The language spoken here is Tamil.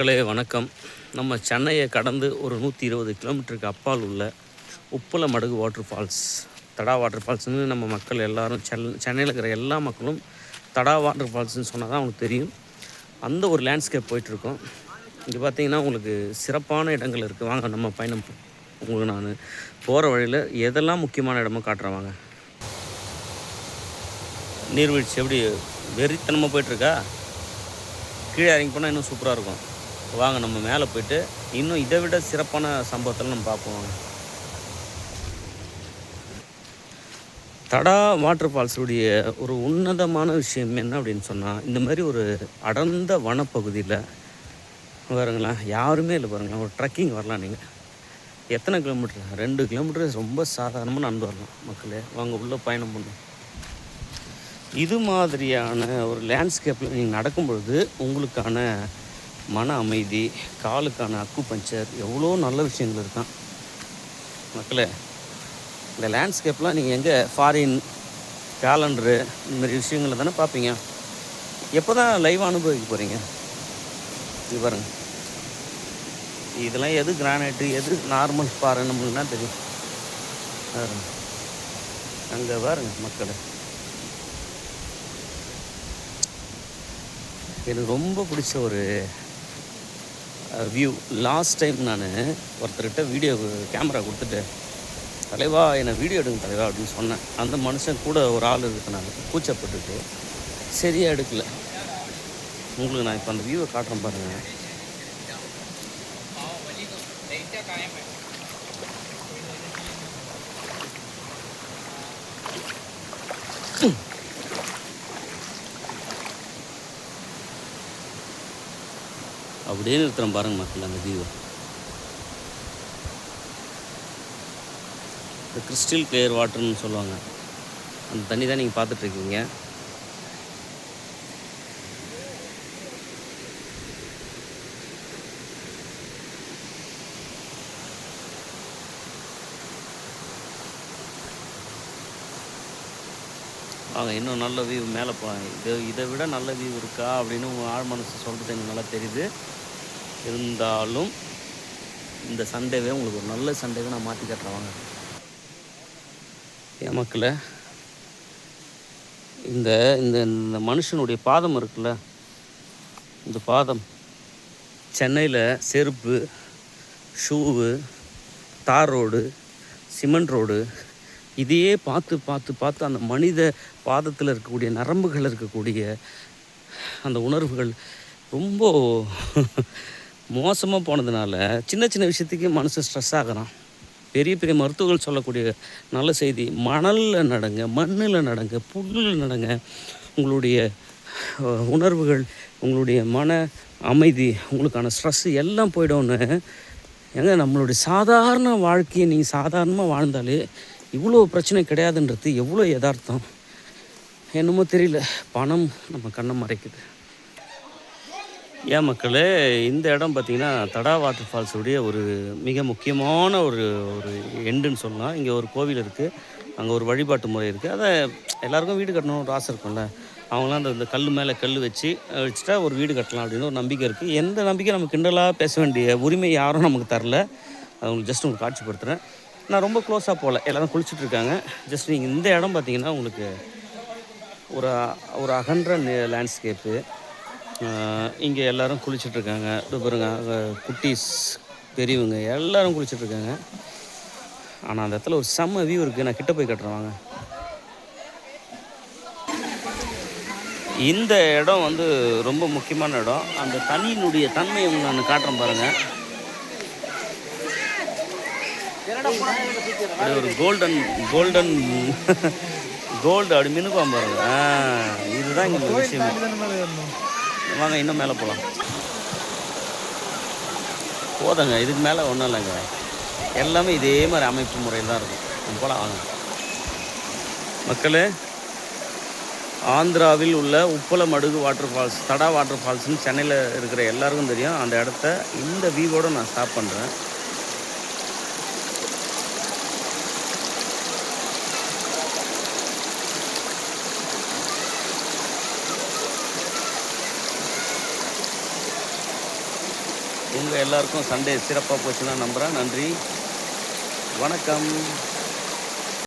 மக்களே வணக்கம். நம்ம சென்னையை கடந்து ஒரு 120 கிலோமீட்டருக்கு அப்பால் உள்ள உப்பலமடுகு வாட்டர் ஃபால்ஸ், தடா வாட்டர் ஃபால்ஸ்னு நம்ம மக்கள் எல்லோரும் சென்னையில் இருக்கிற எல்லா மக்களும் தடா வாட்டர் ஃபால்ஸ்னு சொன்னால் தான் அவங்களுக்கு தெரியும். அந்த ஒரு லேண்ட்ஸ்கேப் போயிட்டுருக்கோம். இங்கே பார்த்தீங்கன்னா உங்களுக்கு சிறப்பான இடங்கள் இருக்குது. வாங்க நம்ம பயணம் உங்களுக்கு நான் போகிற வழியில் எதெல்லாம் முக்கியமான இடமோ காட்டுறேன் வாங்க. நீர்வீழ்ச்சி எப்படி வெறித்தனமாக போயிட்டுருக்கா, கீழே இறங்கி போனால் இன்னும் சூப்பராக இருக்கும். வாங்க நம்ம மேலே போய்ட்டு இன்னும் இதை விட சிறப்பான சம்பவத்தில் நம்ம பார்ப்போம். தடா வாட்டர் ஃபால்ஸுடைய ஒரு உன்னதமான விஷயம் என்ன அப்படின்னு சொன்னால், இந்த மாதிரி ஒரு அடர்ந்த வனப்பகுதியில் பாருங்களேன், யாருமே இல்லை பாருங்களேன். ஒரு ட்ரெக்கிங் வரலாம். நீங்கள் எத்தனை கிலோமீட்டர்? 2 கிலோமீட்டர் ரொம்ப சாதாரணமாக நடந்து வரலாம். மக்களே வாங்க உள்ளே பயணம் பண்ணும். இது மாதிரியான ஒரு லேண்ட்ஸ்கேப்பில் நீங்கள் நடக்கும்பொழுது உங்களுக்கான மன அமைதி, காலுக்கான அக்கு பஞ்சர், எவ்வளோ நல்ல விஷயங்கள் இருக்கான் மக்களே. இந்த லேண்ட்ஸ்கேப்லாம் நீங்கள் எங்கே ஃபாரின் கேலண்டரு இந்த மாதிரி விஷயங்களை தானே பார்ப்பீங்க. எப்போ தான் லைவாக அனுபவிக்க போகிறீங்க? இது பாருங்க, இதெல்லாம் எது கிரானைட்டு எது நார்மல் பாறை நம்மளுக்குனா தெரியும். பாருங்க அங்கே பாருங்க மக்களே, எனக்கு ரொம்ப பிடிச்ச ஒரு வியூ. லாஸ்ட் டைம் நான் ஒருத்தர்கிட்ட வீடியோ கேமரா கொடுத்துட்டு, தலைவா என்னை வீடியோ எடுங்க தலைவா அப்படின்னு சொன்னேன். அந்த மனுஷன் கூட ஒரு ஆள் இருக்கிறனால கூச்சப்பட்டுட்டு சரியாக எடுக்கலை. உங்களுக்கு நான் இப்போ அந்த வியூவை காட்டுறேன் பாருங்கள். அப்படியே நிறுத்துகிறேன் பாருங்கள் மக்கள் அந்த வியூவை. இந்த கிறிஸ்டல் கிளியர் வாட்டர்னு சொல்லுவாங்க, அந்த தண்ணி தான் நீங்கள் பார்த்துட்ருக்கீங்க. வாங்க இன்னும் நல்ல வியூ மேலே போகலாம். இதை விட நல்ல வியூ இருக்கா அப்படின்னு உங்கள் ஆழ் மனசு சொல்கிறது எனக்கு நல்லா தெரியுது. இருந்தாலும் இந்த சண்டேவே உங்களுக்கு ஒரு நல்ல சண்டேவே நான் மாற்றி காட்டுறேன். என் மக்களை, இந்த இந்த இந்த மனுஷனுடைய பாதம் இருக்குல்ல, இந்த பாதம் சென்னையில் செருப்பு, ஷூவு, தார் ரோடு, சிமெண்ட் ரோடு, இதையே பார்த்து பார்த்து பார்த்து அந்த மனித பாதத்தில் இருக்கக்கூடிய நரம்புகள் இருக்கக்கூடிய அந்த உணர்வுகள் ரொம்ப மோசமாக போனதுனால சின்ன சின்ன விஷயத்துக்கு மனசு ஸ்ட்ரெஸ் ஆகிறான். பெரிய பெரிய மருத்துவர்கள் சொல்லக்கூடிய நல்ல செய்தி, மணலில் நடங்க, மண்ணில் நடங்க, புல்லில் நடங்க. உங்களுடைய உணர்வுகள், உங்களுடைய மன அமைதி, உங்களுக்கான ஸ்ட்ரெஸ்ஸு எல்லாம் போய்டோன்னு. ஏங்க நம்மளுடைய சாதாரண வாழ்க்கையை நீங்கள் சாதாரணமாக வாழ்ந்தாலே இவ்வளோ பிரச்சனை கிடையாதுன்றது எவ்வளோ யதார்த்தம் என்னமோ தெரியல. பணம் நம்ம கண்ணை மறைக்குது. ஏன் மக்களே, இந்த இடம் பார்த்திங்கன்னா தடா வாட்டர் ஃபால்ஸுடைய ஒரு மிக முக்கியமான ஒரு எண்டுன்னு சொல்லலாம். இங்கே ஒரு கோவில் இருக்குது, அங்கே ஒரு வழிபாட்டு முறை இருக்குது. அதை எல்லாருக்கும் வீடு கட்டணும்னு ஒரு ஆசை இருக்கும்ல. அவங்களாம் அந்த கல் மேலே கல் வச்சுட்டா ஒரு வீடு கட்டலாம் அப்படின்னு ஒரு நம்பிக்கை இருக்குது. எந்த நம்பிக்கை நம்ம கிண்டலாக பேச வேண்டிய உரிமை யாரும் நமக்கு தரல. அதை உங்களுக்கு ஜஸ்ட் உங்களுக்கு காட்சிப்படுத்துகிறேன். நான் ரொம்ப க்ளோஸாக போகல, எல்லோரும் குளிச்சுட்ருக்காங்க. ஜஸ்ட் நீங்கள் இந்த இடம் பார்த்திங்கன்னா உங்களுக்கு ஒரு அகன்ற லேண்ட்ஸ்கேப்பு. இங்கே எல்லோரும் குளிச்சுட்ருக்காங்க. இது பாருங்க, குட்டீஸ் பெரியவங்க எல்லோரும் குளிச்சுட்ருக்காங்க. ஆனால் அந்த இடத்துல ஒரு செம்ம வியூ இருக்குது. நான் கிட்ட போய் கட்டுறேன். இந்த இடம் வந்து ரொம்ப முக்கியமான இடம். அந்த தண்ணியினுடைய தன்மையை உங்களுக்கு நான் காட்டுறேன் பாருங்கள். ஒரு கோல்டன் கோல்டு அப்படி மினுப்பான் பாருங்க. இதுதான் இங்கே விஷயம். வாங்க இன்னும் மேலே போகலாம். போதுங்க, இதுக்கு மேலே ஒன்றும் இல்லைங்க. எல்லாமே இதே மாதிரி அமைப்பு முறையில் தான் இருக்கும். போகலாம் வாங்க மக்களே. ஆந்திராவில் உள்ள உப்பலமடுகு வாட்டர் ஃபால்ஸ், தடா வாட்டர் ஃபால்ஸ்னு சென்னையில் இருக்கிற எல்லாருக்கும் தெரியும். அந்த இடத்த இந்த வியூவோடு நான் ஸ்டாப் பண்ணுறேன். உங்கள் எல்லாருக்கும் சண்டே சிறப்பாக போச்சுன்னா நம்புகிறேன். நன்றி, வணக்கம்.